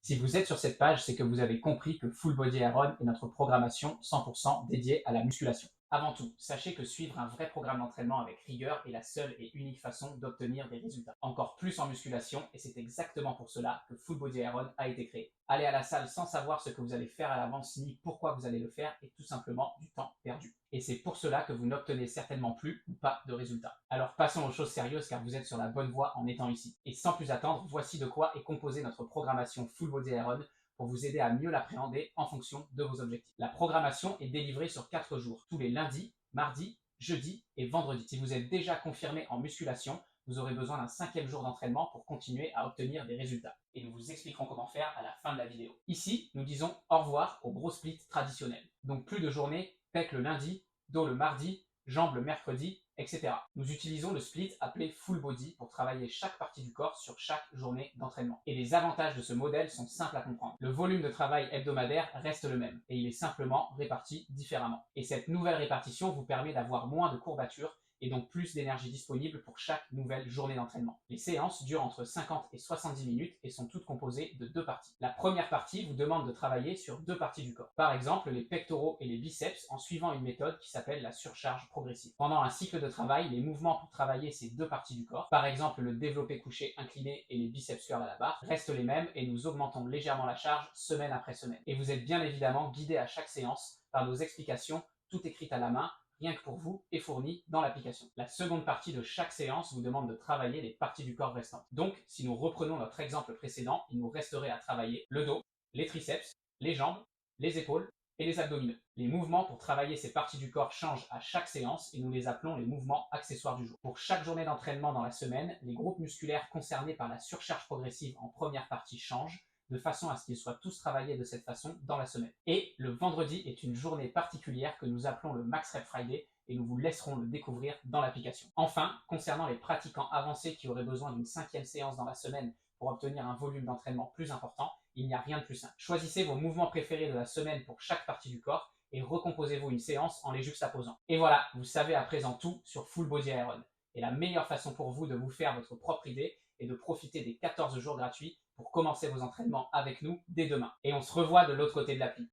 Si vous êtes sur cette page, c'est que vous avez compris que Full Body Iron est notre programmation 100% dédiée à la musculation. Avant tout, sachez que suivre un vrai programme d'entraînement avec rigueur est la seule et unique façon d'obtenir des résultats. Encore plus en musculation, et c'est exactement pour cela que Full Body Iron a été créé. Aller à la salle sans savoir ce que vous allez faire à l'avance ni pourquoi vous allez le faire est tout simplement du temps perdu. Et c'est pour cela que vous n'obtenez certainement plus ou pas de résultats. Alors passons aux choses sérieuses car vous êtes sur la bonne voie en étant ici. Et sans plus attendre, voici de quoi est composée notre programmation Full Body Iron pour vous aider à mieux l'appréhender en fonction de vos objectifs. La programmation est délivrée sur 4 jours, tous les lundis, mardis, jeudis et vendredis. Si vous êtes déjà confirmé en musculation, vous aurez besoin d'un 5e jour d'entraînement pour continuer à obtenir des résultats. Et nous vous expliquerons comment faire à la fin de la vidéo. Ici, nous disons au revoir au gros split traditionnel. Donc plus de journées, pec le lundi, dos le mardi, jambes le mercredi, etc. Nous utilisons le split appelé full body pour travailler chaque partie du corps sur chaque journée d'entraînement. Et les avantages de ce modèle sont simples à comprendre. Le volume de travail hebdomadaire reste le même et il est simplement réparti différemment. Et cette nouvelle répartition vous permet d'avoir moins de courbatures et donc plus d'énergie disponible pour chaque nouvelle journée d'entraînement. Les séances durent entre 50 et 70 minutes et sont toutes composées de 2 parties. La première partie vous demande de travailler sur 2 parties du corps. Par exemple, les pectoraux et les biceps en suivant une méthode qui s'appelle la surcharge progressive. Pendant un cycle de travail, les mouvements pour travailler ces 2 parties du corps, par exemple le développé couché incliné et les biceps curls à la barre, restent les mêmes et nous augmentons légèrement la charge semaine après semaine. Et vous êtes bien évidemment guidé à chaque séance par nos explications, toutes écrites à la main, rien que pour vous et fourni dans l'application. La seconde partie de chaque séance vous demande de travailler les parties du corps restantes. Donc, si nous reprenons notre exemple précédent, il nous resterait à travailler le dos, les triceps, les jambes, les épaules et les abdominaux. Les mouvements pour travailler ces parties du corps changent à chaque séance et nous les appelons les mouvements accessoires du jour. Pour chaque journée d'entraînement dans la semaine, les groupes musculaires concernés par la surcharge progressive en première partie changent, de façon à ce qu'ils soient tous travaillés de cette façon dans la semaine. Et le vendredi est une journée particulière que nous appelons le Max Rep Friday et nous vous laisserons le découvrir dans l'application. Enfin, concernant les pratiquants avancés qui auraient besoin d'une 5e séance dans la semaine pour obtenir un volume d'entraînement plus important, il n'y a rien de plus simple. Choisissez vos mouvements préférés de la semaine pour chaque partie du corps et recomposez-vous une séance en les juxtaposant. Et voilà, vous savez à présent tout sur Full Body Iron. Et la meilleure façon pour vous de vous faire votre propre idée est de profiter des 14 jours gratuits pour commencer vos entraînements avec nous dès demain. Et on se revoit de l'autre côté de l'appli.